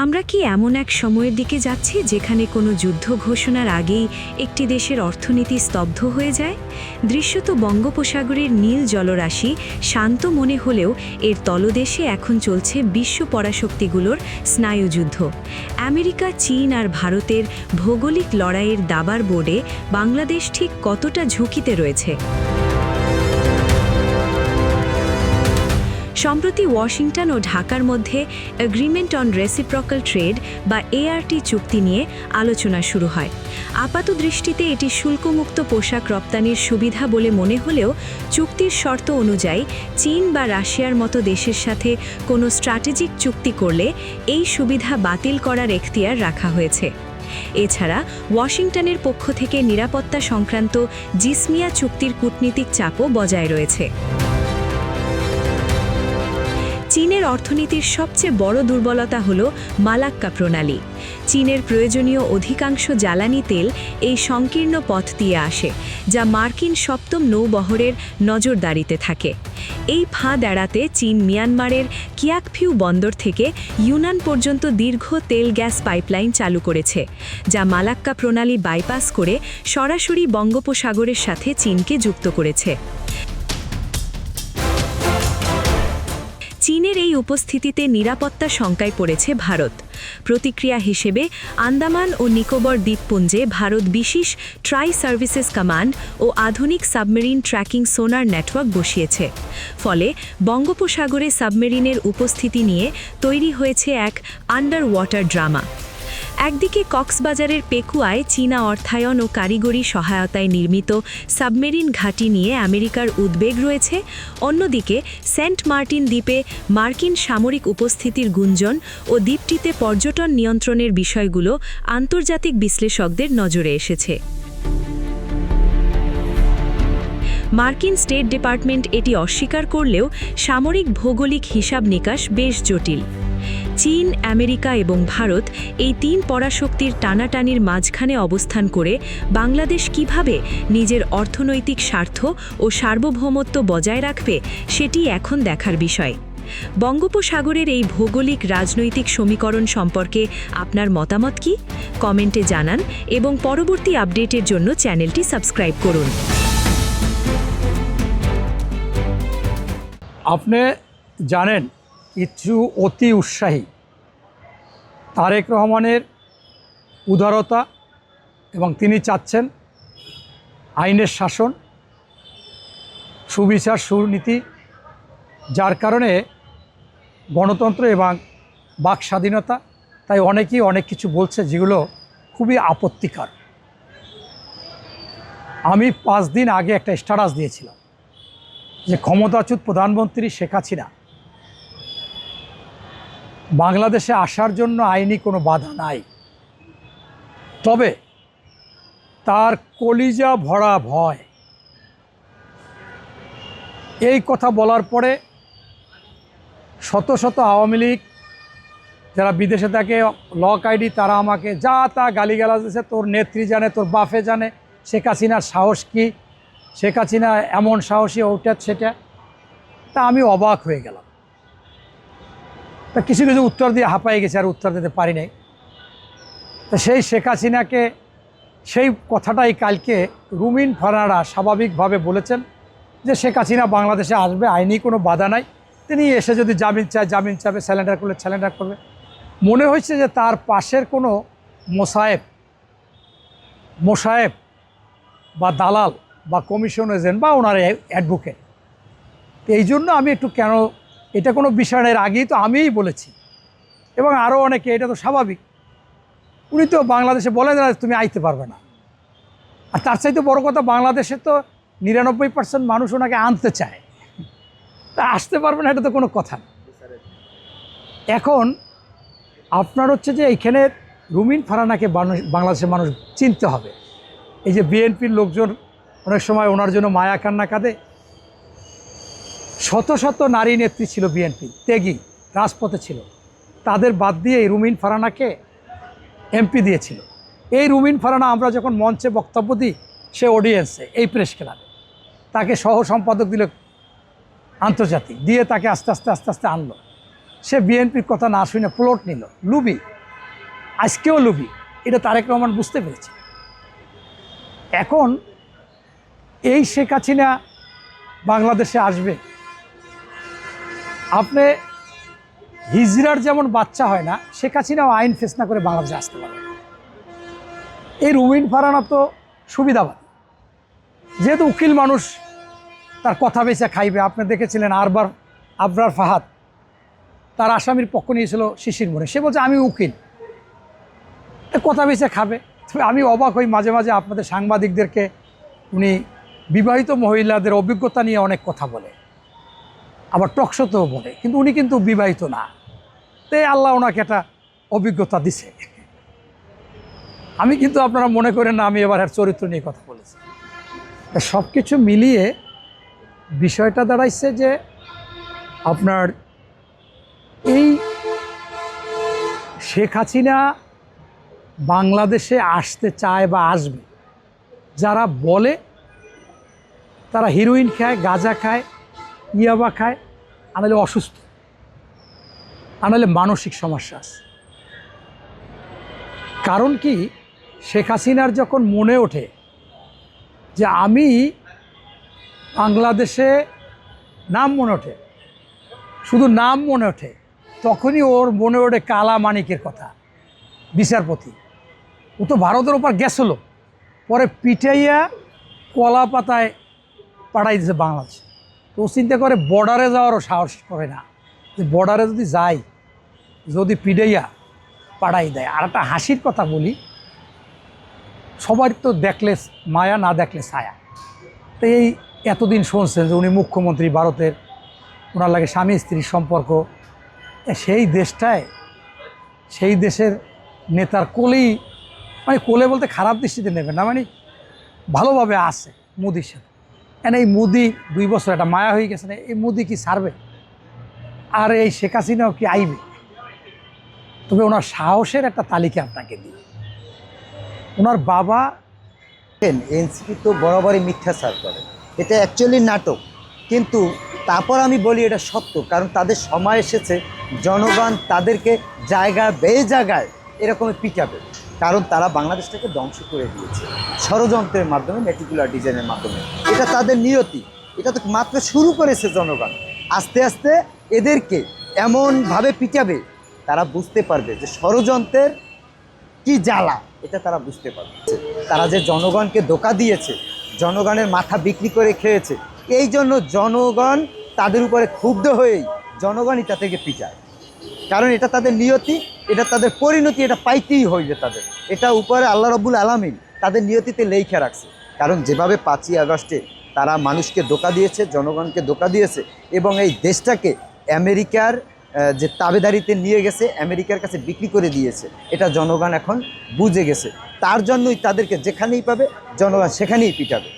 আমরা কি এমন এক সময়ের দিকে যাচ্ছি যেখানে কোনো যুদ্ধ ঘোষণার আগেই একটি দেশের অর্থনীতি স্তব্ধ হয়ে যায়? দৃশ্যত বঙ্গোপসাগরের নীল জলরাশি শান্ত মনে হলেও এর তলদেশে এখন চলছে বিশ্ব পরাশক্তিগুলোর স্নায়ুযুদ্ধ। আমেরিকা, চীন আর ভারতের ভৌগোলিক লড়াইয়ের দাবার বোর্ডে বাংলাদেশ ঠিক কতটা ঝুঁকিতে রয়েছে? সম্প্রতি ওয়াশিংটন ও ঢাকার মধ্যে এগ্রিমেন্ট অন রেসিপ্রকাল ট্রেড বা এআরটি চুক্তি নিয়ে আলোচনা শুরু হয়। আপাত দৃষ্টিতে এটি শুল্কমুক্ত পোশাক রপ্তানির সুবিধা বলে মনে হলেও চুক্তির শর্ত অনুযায়ী চীন বা রাশিয়ার মতো দেশের সাথে কোনো স্ট্র্যাটেজিক চুক্তি করলে এই সুবিধা বাতিল করার এখতিয়ার রাখা হয়েছে। এছাড়া ওয়াশিংটনের পক্ষ থেকে নিরাপত্তা সংক্রান্ত জিসমিয়া চুক্তির কূটনীতিক চাপও বজায় রয়েছে। চীনের অর্থনীতির সবচেয়ে বড় দুর্বলতা হল মালাক্কা প্রণালী। চীনের প্রয়োজনীয় অধিকাংশ জ্বালানি তেল এই সংকীর্ণ পথ দিয়ে আসে, যা মার্কিন সপ্তম নৌবহরের নজরদারিতে থাকে। এই ফাঁদ এড়াতে চীন মিয়ানমারের কিয়াকফিউ বন্দর থেকে ইউনান পর্যন্ত দীর্ঘ তেল গ্যাস পাইপলাইন চালু করেছে, যা মালাক্কা প্রণালী বাইপাস করে সরাসরি বঙ্গোপসাগরের সাথে চীনকে যুক্ত করেছে। চীনের এই উপস্থিতিতে নিরাপত্তা শঙ্কায় পড়েছে ভারত। প্রতিক্রিয়া হিসেবে আন্দামান ও নিকোবর দ্বীপপুঞ্জে ভারত বিশেষ ট্রাই সার্ভিসেস কমান্ড ও আধুনিক সাবমেরিন ট্র্যাকিং সোনার নেটওয়ার্ক বসিয়েছে। ফলে বঙ্গোপসাগরে সাবমেরিনের উপস্থিতি নিয়ে তৈরি হয়েছে এক আন্ডার ওয়াটার ড্রামা। একদিকে কক্সবাজারের পেকুয়ায় চীনা অর্থায়ন ও কারিগরি সহায়তায় নির্মিত সাবমেরিন ঘাঁটি নিয়ে আমেরিকার উদ্বেগ রয়েছে, অন্যদিকে সেন্ট মার্টিন দ্বীপে মার্কিন সামরিক উপস্থিতির গুঞ্জন ও দ্বীপটিতে পর্যটন নিয়ন্ত্রণের বিষয়গুলো আন্তর্জাতিক বিশ্লেষকদের নজরে এসেছে। মার্কিন স্টেট ডিপার্টমেন্ট এটি অস্বীকার করলেও সামরিক ভৌগোলিক হিসাব নিকাশ বেশ জটিল। চীন, আমেরিকা এবং ভারত এই তিন পরাশক্তির টানাটানির মাঝখানে অবস্থান করে বাংলাদেশ কিভাবে নিজের অর্থনৈতিক স্বার্থ ও সার্বভৌমত্ব বজায় রাখবে সেটি এখন দেখার বিষয়। বঙ্গোপসাগরের এই ভৌগোলিক রাজনৈতিক সমীকরণ সম্পর্কে আপনার মতামত কি? কমেন্টে জানান এবং পরবর্তী আপডেটের জন্য চ্যানেলটি সাবস্ক্রাইব করুন। আপনি জানেন কিছু অতি উৎসাহী তারেক রহমানের উদারতা এবং তিনি চাচ্ছেন আইনের শাসন, সুবিচার, সুনীতি, যার কারণে গণতন্ত্র এবং বাক স্বাধীনতা, তাই অনেকেই অনেক কিছু বলছে যেগুলো খুবই আপত্তিকর। আমি 5 দিন আগে একটা স্ট্যাটাস দিয়েছিলাম যে ক্ষমতাচ্যুত প্রধানমন্ত্রী শেখ হাসিনা বাংলাদেশে আসার জন্য আইনি কোনো বাধা নাই, তবে তার কলিজা ভরা ভয়। এই কথা বলার পরে শত শত আওয়ামী লীগ যারা বিদেশে থাকে, লক আইডি, তারা আমাকে যা তা গালিগালাজ দিয়েছে। তোর নেত্রী জানে, তোর বাপে জানে শেখ হাসিনার সাহস কী, শেখ হাসিনা এমন সাহসী, ওটা সেটা। তা আমি অবাক হয়ে গেলাম। তা কিছু কিছু উত্তর দিয়ে হাঁপাই গেছে, আর উত্তর দিতে পারি নাই। তা সেই শেখ হাসিনাকে সেই কথাটাই কালকে রুমিন ফারহানা স্বাভাবিকভাবে বলেছেন যে শেখ হাসিনা বাংলাদেশে আসবে, আইনি কোনো বাধা নাই, তিনি এসে যদি জামিন চায় জামিন চাবে, স্যালেন্ডার করলে স্যালেন্ডার করবে। মনে হয়েছে যে তার পাশের কোনো মোসায়েব বা দালাল বা কমিশন এজেন্ট বা ওনার অ্যাডভোকেট। এই জন্য আমি একটু কেন, এটা কোনো বিষয়ের আগেই তো আমিই বলেছি এবং আরও অনেকে, এটা তো স্বাভাবিক। উনি তো বাংলাদেশে বলেন না তুমি আইতে পারবে না। আর তার চাইতে বড় কথা, বাংলাদেশে তো 99% মানুষ ওনাকে আনতে চায়, তা আসতে পারবে না এটা তো কোনো কথা না। এখন আপনার হচ্ছে যে এইখানে রুমিন ফারহানাকে বাংলাদেশের মানুষ চিনতে হবে। এই যে বিএনপির লোকজন অনেক সময় ওনার জন্য মায়া কান্না কাঁদে। শত শত নারী নেত্রী ছিল বিএনপি, ত্যাগী, রাজপথে ছিল, তাদের বাদ দিয়ে এই রুমিন ফারহানাকে এমপি দিয়েছিল। এই রুমিন ফারহানা আমরা যখন মঞ্চে বক্তব্য দিই, সে অডিয়েন্সে, এই প্রেস ক্লাবে তাকে সহ সম্পাদক দিল, আন্তর্জাতিক দিয়ে তাকে আস্তে আস্তে আনলো। সে বিএনপির কথা না শুনে প্লট নিল, লুবি, আজকেও লুবি। এটা তারেক রহমান বুঝতে পেরেছে। এখন এই শেখ হাসিনা বাংলাদেশে আসবে, আপনি হিজড়ার যেমন বাচ্চা হয় না, শেখ হাসিনাও আইন ফেস না করে বাংলাদেশে আসতে পারবে। এই রুবিন ফারানা তো সুবিধাবাদী, যেহেতু উকিল মানুষ, তার কথা বেচে খাইবে। আপনি দেখেছিলেন আবরার ফাহাদ তার আসামির পক্ষ নিয়েছিল শিশির মনে, সে বলছে আমি উকিল, কথা বেচে খাবে। তবে আমি অবাক হই মাঝে মাঝে আপনাদের সাংবাদিকদেরকে, উনি বিবাহিত মহিলাদের অভিজ্ঞতা নিয়ে অনেক কথা বলে, আবার টকশোতেও বলে, কিন্তু উনি কিন্তু বিবাহিত না। তাই আল্লাহ ওনাকে একটা অভিজ্ঞতা দিছে। আমি কিন্তু আপনারা মনে করেন না আমি এবার চরিত্র নিয়ে কথা বলেছি। সব কিছু মিলিয়ে বিষয়টা দাঁড়াইছে যে আপনার এই শেখ হাসিনা বাংলাদেশে আসতে চায় বা আসবে, যারা বলে তারা হিরোইন খায়, গাঁজা খায়, ইয়াবা খায়, আনালে অসুস্থ, আনালে মানসিক সমস্যা আছে। কারণ কি, শেখ হাসিনার যখন মনে ওঠে যে আমি বাংলাদেশে, নাম মনে ওঠে, শুধু নাম মনে ওঠে, তখনই ওর মনে ওঠে কালা মানিকের কথা, বিচারপতি। ও তো ভারতের ওপর গেছিল, পরে পিটাইয়া কলা পাতায় পাঠাই দিয়েছে বাংলাদেশে। তো ও চিন্তা করে বর্ডারে যাওয়ারও সাহস করে না, যে বর্ডারে যদি যাই, যদি পিটাইয়া পাঠাই দেয়। আর একটা হাসির কথা বলি, সবার তো দেখলে মায়া, না দেখলে ছায়া। তো এই এতদিন শুনছেন যে উনি মুখ্যমন্ত্রী ভারতের, ওনার লাগে স্বামী স্ত্রীর সম্পর্ক, সেই দেশটায়, সেই দেশের নেতার কোলেই, মানে কোলে বলতে খারাপ দৃষ্টিতে নেবেন না, মানে ভালোভাবে আছে মোদির সাথে। এই মোদি 2 বছর একটা মায়া হয়ে গেছে না, এই মোদি কি ছাড়বে? আর এই শেখ হাসিনাও কি আইবে? তবে ওনার সাহসের একটা তালিকা আপনাকে দিই। ওনার বাবা, এনসিপি তো বরাবরই মিথ্যাচার করে, এটা অ্যাকচুয়ালি নাটক। কিন্তু তারপর আমি বলি এটা সত্য, কারণ তাদের সময় এসেছে, জনগণ তাদেরকে জায়গায় জায়গায় এরকমই পিটাবে। কারণ তারা বাংলাদেশটাকে ধ্বংস করে দিয়েছে ষড়যন্ত্রের মাধ্যমে, মেটিকুলার ডিজাইনের মাধ্যমে। এটা তাদের নিয়তি, এটা তো মাত্র শুরু করেছে জনগণ। আস্তে আস্তে এদেরকে এমনভাবে পিটাবে, তারা বুঝতে পারবে যে ষড়যন্ত্রের কি জ্বালা, এটা তারা বুঝতে পারবে। তারা যে জনগণকে ধোঁকা দিয়েছে, জনগণের মাথা বিক্রি করে খেয়েছে, এই জন্য জনগণ তাদের উপরে ক্ষুব্ধ হয়েই জনগণই তাদেরকে পিটায়। কারণ এটা তাদের নিয়তি, এটা তাদের পরিণতি, এটা পাইতেই হইবে তাদের। এটা উপরে আল্লাহ রাব্বুল আলামিন তাদের নিয়তিতে লেখা রাখছে। কারণ যেভাবে 5ই আগস্টে তারা মানুষকে ধোঁকা দিয়েছে, জনগণকে ধোঁকা দিয়েছে, এবং এই দেশটাকে আমেরিকার যে তাবেদারিতে নিয়ে গেছে, আমেরিকার কাছে বিক্রি করে দিয়েছে, এটা জনগণ এখন বুঝে গেছে। তার জন্যই তাদেরকে যেখানেই পাবে জনগণ সেখানেই পিটাবে।